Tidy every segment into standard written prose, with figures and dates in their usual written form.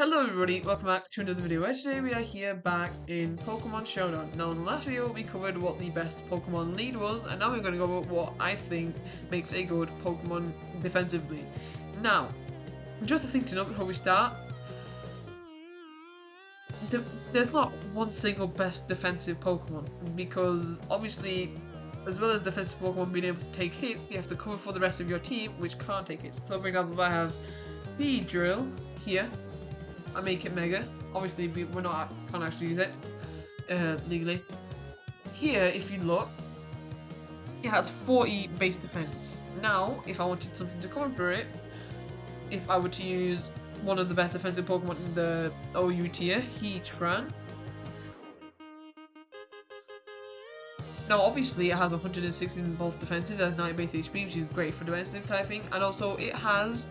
Hello everybody, welcome back to another video where today we are here back in Pokemon Showdown. Now in the last video we covered what the best Pokemon lead was, and now we're going to go over what I think makes a good Pokemon defensively. Now, just a thing to note before we start, there's not one single best defensive Pokemon, because obviously as well as defensive Pokemon being able to take hits, you have to cover for the rest of your team which can't take hits. So for example, if I have Beedrill here, I make it Mega. Obviously, can't actually use it legally. Here, if you look, it has 40 base defense. Now, if I wanted something to cover for it, if I were to use one of the best defensive Pokemon in the OU tier, Heatran. Now, obviously, it has 116 both defensive, that's 90 base HP, which is great for defensive typing, and also it has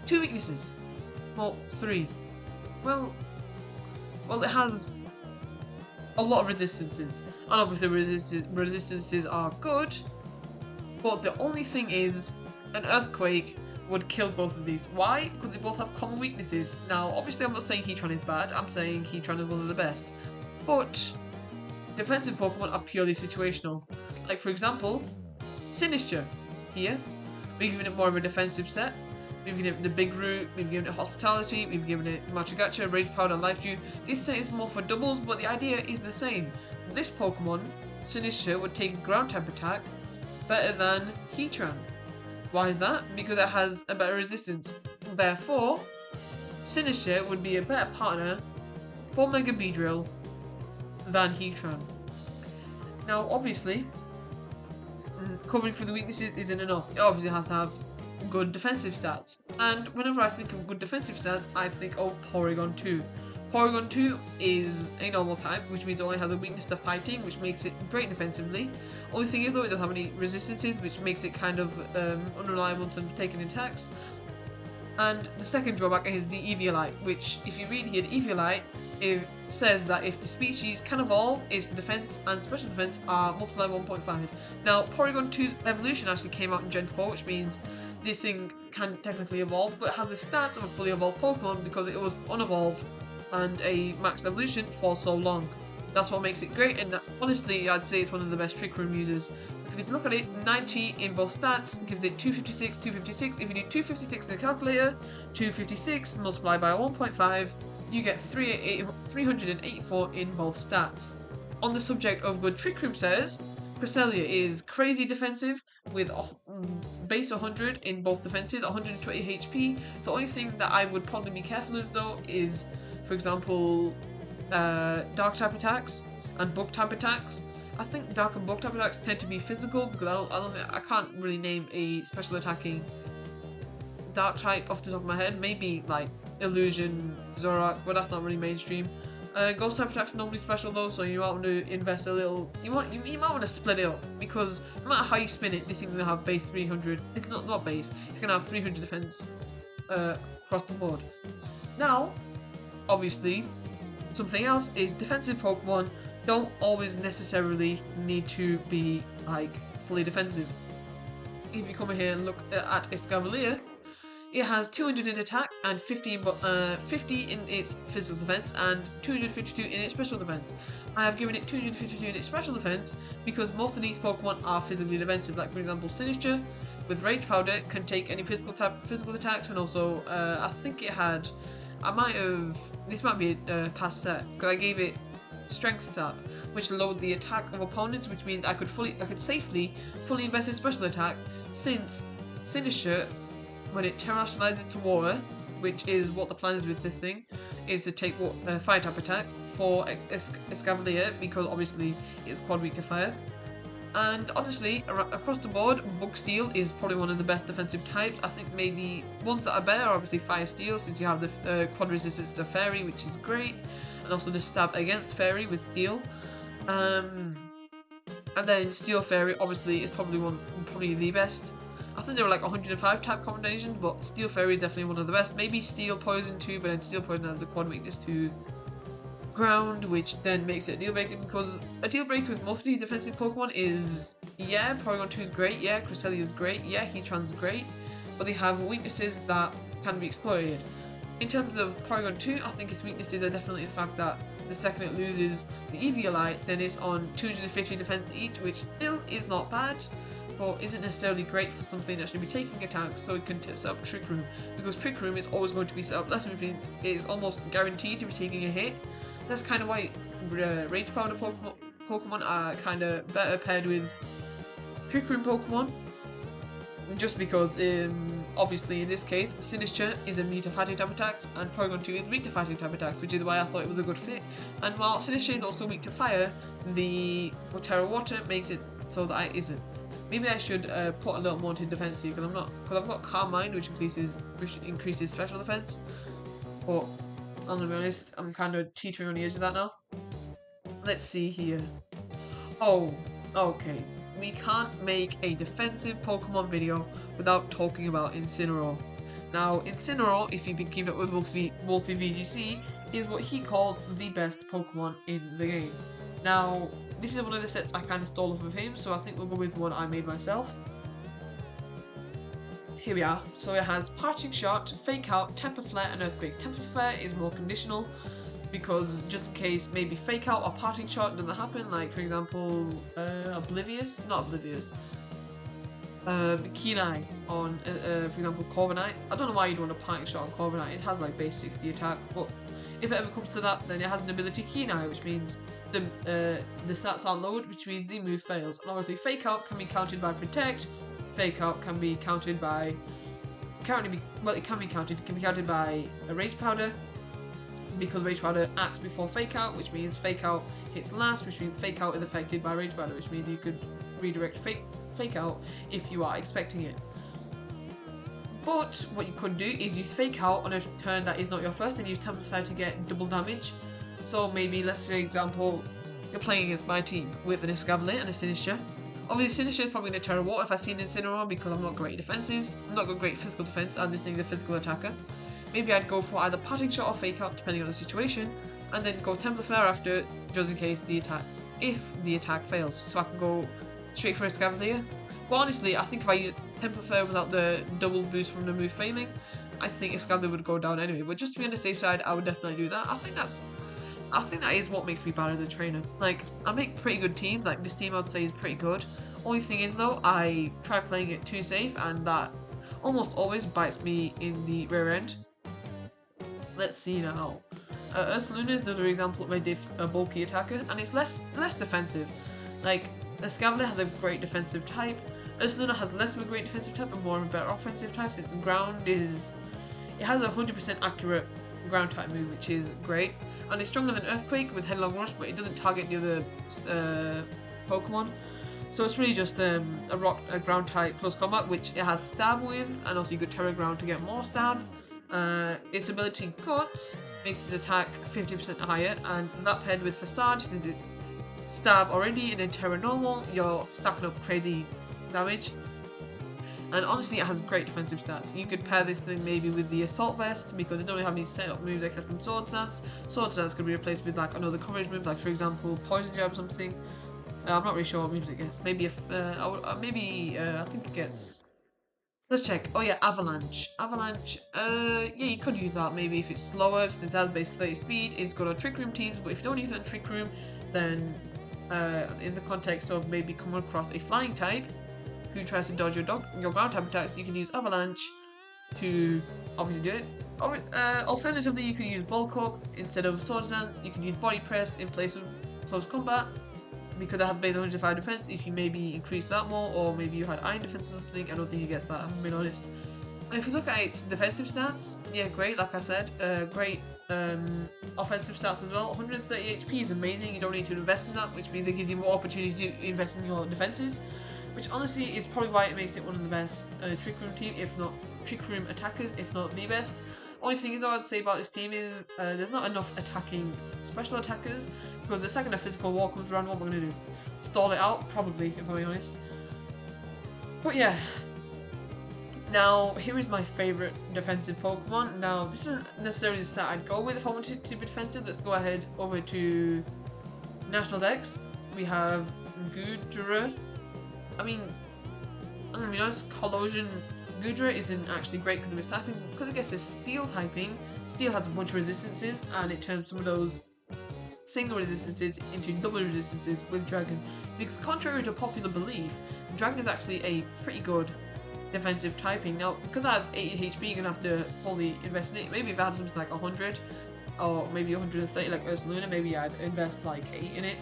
2 weaknesses. Well, 3. Well, it has a lot of resistances, and obviously resistances are good, but the only thing is, an Earthquake would kill both of these. Why? Because they both have common weaknesses. Now, obviously I'm not saying Heatran is bad, I'm saying Heatran is one of the best, but defensive Pokemon are purely situational. Like for example, Sinistcha. Here, we're giving it more of a defensive set. We've given it the Big Root, we've given it Hospitality, we've given it Machigacha, Rage Powder, and Life Dew. This set is more for doubles, but the idea is the same. This Pokemon, Sinistcha, would take a ground type attack better than Heatran. Why is that? Because it has a better resistance. Therefore, Sinistcha would be a better partner for Mega Beedrill than Heatran. Now, obviously, covering for the weaknesses isn't enough. It obviously has to have good defensive stats, and whenever I think of good defensive stats, I think of Porygon 2. Porygon 2 is a normal type, which means it only has a weakness to fighting, which makes it great defensively. Only thing is though, it doesn't have any resistances, which makes it kind of unreliable to taking attacks. And the second drawback is the Eviolite, which if you read here, the Eviolite, it says that if the species can evolve, its defense and special defense are multiplied 1.5. Now, Porygon 2's evolution actually came out in Gen 4, which means this thing can technically evolve, but it has the stats of a fully evolved Pokemon because it was unevolved and a max evolution for so long. That's what makes it great, and honestly, I'd say it's one of the best Trick Room users. Because if you look at it, 90 in both stats gives it 256, 256. If you do 256 in the calculator, 256 multiplied by 1.5, you get 384 in both stats. On the subject of good Trick Room setters, Cresselia is crazy defensive with base 100 in both defensive, 120 HP. The only thing that I would probably be careful of though is, for example, dark type attacks and bug type attacks. I think dark and bug type attacks tend to be physical because I can't really name a special attacking dark type off the top of my head. Maybe like Illusion, Zoroark, but that's not really mainstream. Ghost type attacks are normally special though, so you might want to invest a little. You might want to split it up, because no matter how you spin it, this thing's gonna have base 300. It's not base. It's gonna have 300 defense across the board. Now, obviously, something else is defensive Pokemon don't always necessarily need to be like fully defensive. If you come in here and look at Escavalier, it has 200 in attack and 50 in its physical defense and 252 in its special defense. I have given it 252 in its special defense because most of these Pokemon are physically defensive. Like for example, Sinistcha with Rage Powder can take any physical attacks, and also I think it had, this might be a past set because I gave it Strength Tap, which lowered the attack of opponents, which means I could safely fully invest in special attack, since Sinistcha, when it terrestrializes to water, which is what the plan is with this thing, is to take fire type attacks for Escavalier, because obviously it's quad weak to fire. And honestly, across the board, Bug Steel is probably one of the best defensive types. I think maybe ones that are better are obviously Fire Steel, since you have the quad resistance to Fairy, which is great, and also the stab against Fairy with Steel. And then Steel Fairy obviously is probably the best. I think there were like 105 type combinations, but Steel Fairy is definitely one of the best. Maybe Steel Poison too, but then Steel Poison has the quad weakness to ground, which then makes it a deal breaker, because a deal breaker with most of these defensive Pokemon is, yeah, Porygon 2 is great, yeah, Cresselia is great, yeah, Heatran's great, but they have weaknesses that can be exploited. In terms of Porygon 2, I think its weaknesses are definitely the fact that the second it loses the Eviolite, then it's on 250 defense each, which still is not bad, but isn't necessarily great for something that should be taking attacks, so it can set up Trick Room, because Trick Room is always going to be set up less, which means it is almost guaranteed to be taking a hit. That's kind of why Rage Powder Pokemon are kind of better paired with Trick Room Pokemon, just because obviously in this case Sinistcha is immune to fighting type attacks and Porygon 2 is weak to fighting type attacks, which is why I thought it was a good fit. And while Sinistcha is also weak to fire, the Terra Water makes it so that it isn't. Maybe I should put a little more into defense here, because I've got Calm Mind, which increases special defense, but I'm gonna be honest, I'm kind of teetering on the edge of that now. Let's see here. Oh, okay. We can't make a defensive Pokemon video without talking about Incineroar. Now, Incineroar, if you've been keeping up with Wolfie VGC, is what he called the best Pokemon in the game. Now, this is one of the sets I kind of stole off of him, so I think we'll go with one I made myself. Here we are. So it has Parting Shot, Fake Out, Temper Flare, and Earthquake. Temper Flare is more conditional, because just in case maybe Fake Out or Parting Shot doesn't happen, like for example Keen Eye on for example Corviknight. I don't know why you'd want a Parting Shot on Corviknight, it has like base 60 attack, but if it ever comes to that, then it has an ability Keen Eye, which means the stats are lowered, which means the move fails. And obviously Fake Out can be countered by Protect, Fake Out can be countered by it can be countered by a Rage Powder, because Rage Powder acts before Fake Out, which means Fake Out hits last, which means Fake Out is affected by Rage Powder, which means you could redirect Fake Out if you are expecting it. But what you could do is use Fake Out on a turn that is not your first and use Temper Flare to get double damage. So maybe, let's say example, you're playing against my team with an Escavalier and a Sinistcha. Obviously Sinistcha is probably going to Terra Water if I see an Incineroar, because I'm not great at defenses, I'm not got great physical defense, and this thing is a physical attacker. Maybe I'd go for either Parting Shot or Fake Out, depending on the situation, and then go Temper Flare after, just in case if the attack fails. So I can go straight for Escavalier. But honestly, I think if I use Temper Flare without the double boost from the move failing, I think Escavalier would go down anyway. But just to be on the safe side, I would definitely do that. I think that is what makes me bad as a trainer. Like, I make pretty good teams. Like, this team I'd say is pretty good. Only thing is though, I try playing it too safe, and that almost always bites me in the rear end. Let's see now. Ursaluna is another example of a bulky attacker, and it's less defensive. Like, Escavalier has a great defensive type. Ursaluna has less of a great defensive type and more of a better offensive type, since it has a 100% accurate ground type move, which is great. And it's stronger than Earthquake with Headlong Rush, but it doesn't target the other Pokemon. So it's really just a ground type plus combat, which it has stab with, and also you could Terra Ground to get more stab. Its ability Guts makes its attack 50% higher, and that paired with Facade, since it's stab already and then Terra Normal, you're stacking up crazy damage. And honestly, it has great defensive stats. You could pair this thing maybe with the Assault Vest, because they don't really have any set up moves except from Swords Dance. Swords Dance could be replaced with like another coverage move, like for example Poison Jab or something. I'm not really sure what moves it gets. Maybe I think it gets. Let's check. Oh yeah, Avalanche. Avalanche. Yeah, you could use that maybe if it's slower, since it has base 30 speed. It's good on Trick Room teams, but if you don't use it on Trick Room, then in the context of maybe coming across a flying type who tries to dodge your ground type attacks, you can use Avalanche to obviously do it. Alternatively, you can use Bulk Up instead of Swords Dance. You can use Body Press in place of Close Combat, because I have base 105 defense. If you maybe increase that more, or maybe you had Iron defense or something, I don't think he gets that, I'm being honest. And if you look at its defensive stats, yeah, great, like I said, great offensive stats as well. 130 HP is amazing, you don't need to invest in that, which means it gives you more opportunity to invest in your defenses, which honestly is probably why it makes it one of the best Trick Room team, if not Trick Room attackers, if not the best. Only thing is I would say about this team is there's not enough attacking special attackers, because the second a physical wall comes around, what am I going to do? Stall it out? Probably, if I'm being honest. But yeah. Now, here is my favourite defensive Pokemon. Now, this isn't necessarily the set I'd go with if I wanted to be defensive. Let's go ahead over to National Dex. We have Goodra. I mean, I'm going to be honest, Collusion Goodra isn't actually great because of its typing, because it gets this Steel typing, Steel has a bunch of resistances, and it turns some of those single resistances into double resistances with Dragon. Because contrary to popular belief, Dragon is actually a pretty good defensive typing. Now, because I have 80 HP, you're going to have to fully invest in it. Maybe if I had something like 100, or maybe 130 like Ursaluna, maybe I'd invest like 8 in it.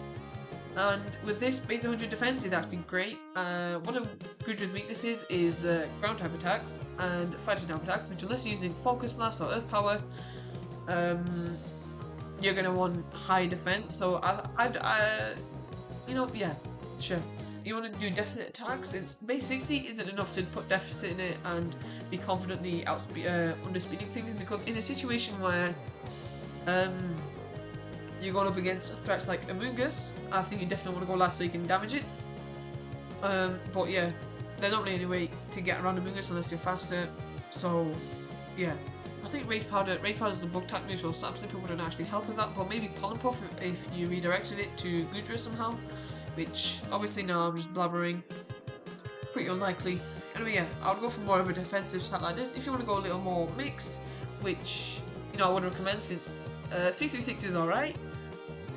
And with this base 100 defense is actually great. One of Gudra's weaknesses is ground type attacks and fighting type attacks, which unless you're using Focus Blast or Earth Power, you're gonna want high defense. So you know, yeah, sure. You want to do deficit attacks. It's base 60 isn't enough to put deficit in it and be confidently underspeeding things, because in a situation where you're going up against threats like Amoonguss, I think you definitely want to go last so you can damage it. But yeah, there's not really any way to get around Amoonguss unless you're faster. So yeah, I think Rage Powder is the bug type move, so Sapsip wouldn't actually help with that. But maybe Pollen Puff if you redirected it to Gudra somehow, which obviously no, I'm just blabbering. Pretty unlikely. Anyway, yeah, I would go for more of a defensive stat like this. If you want to go a little more mixed, which you know I would recommend, since 336 is alright.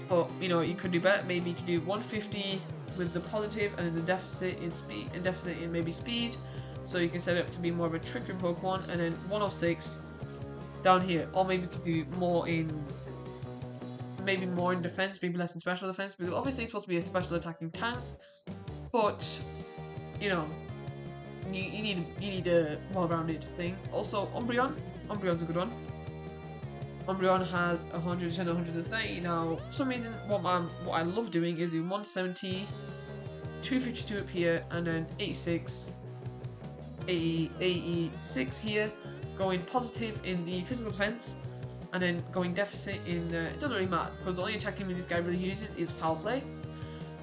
But you know, you could do better. Maybe you could do 150 with the positive and then the deficit in speed, and deficit in maybe speed. So you can set it up to be more of a trickery Pokemon, and then 106 down here. Or maybe you could do more in defense, maybe less in special defense, because obviously it's supposed to be a special attacking tank. But you know, you need a well-rounded thing. Also, Umbreon's a good one. Umbreon has 110 and 130. Now, for some reason, what I love doing is do 170, 252 up here, and then 86, 86 here, going positive in the physical defense, and then going deficit in it doesn't really matter, because the only attacking move this guy really uses is Foul Play,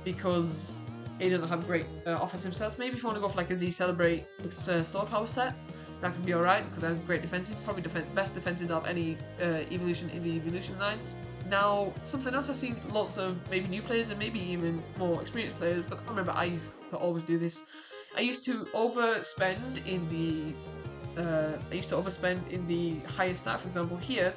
because he doesn't have great offensive stats. Maybe if you want to go for like a Z Celebrate Store Power set, that could be alright, because it has great defenses, probably best defenses of any evolution in the evolution line. Now, something else I've seen lots of maybe new players and maybe even more experienced players, but I remember I used to always do this. I used to overspend in the highest stat. For example, here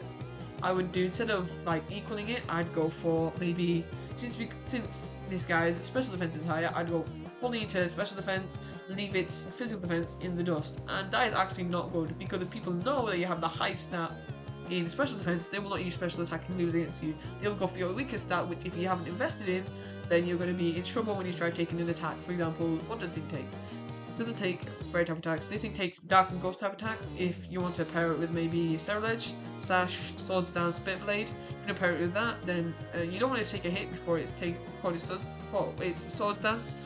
I would do, instead of like equaling it, I'd go for maybe, since this guy's special defense is higher, I'd go fully into special defense, leave its physical defense in the dust. And that is actually not good, because if people know that you have the high stat in special defense, they will not use special attacking moves against you. They will go for your weakest stat, which if you haven't invested in, then you're going to be in trouble when you try taking an attack. For example, what does it take? Does it take fairy type attacks? This thing takes dark and ghost type attacks. If you want to pair it with maybe Cerulege, Sash, Swords Dance, Spit Blade, if you pair it with that, then you don't want to take a hit before it's Swords Dance.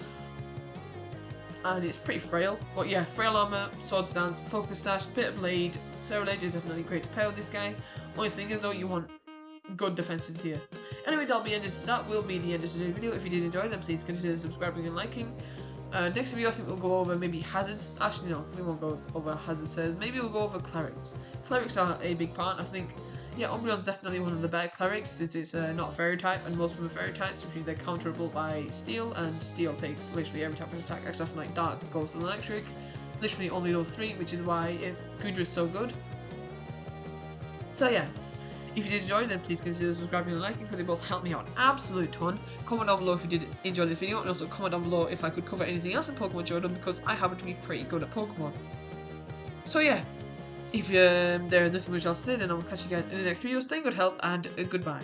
And it's pretty frail, but yeah, Frail Armor, Swords Dance, Focus Sash, Bit of Blade, Cerulege is definitely great to pair with this guy. Only thing is though, you want good defenses here. Anyway, that will be the end of today's video. If you did enjoy, then please consider subscribing and liking. Next video I think we'll go over maybe hazards. Actually no, we won't go over hazards. Maybe we'll go over clerics. Clerics are a big part, I think. Yeah, Umbreon's definitely one of the better clerics, since it's not fairy type, and most of them are fairy types, which means they're counterable by steel, and steel takes literally every type of attack except from like dark, ghost, and electric. Literally only those three, which is why Gudra is so good. So yeah, if you did enjoy, then please consider subscribing and liking, because they both help me out an absolute ton. Comment down below if you did enjoy this video, and also comment down below if I could cover anything else in Pokemon Jordan, because I happen to be pretty good at Pokemon. So yeah, if there's nothing much else to say, then I'll catch you guys in the next video. Stay in good health, and goodbye.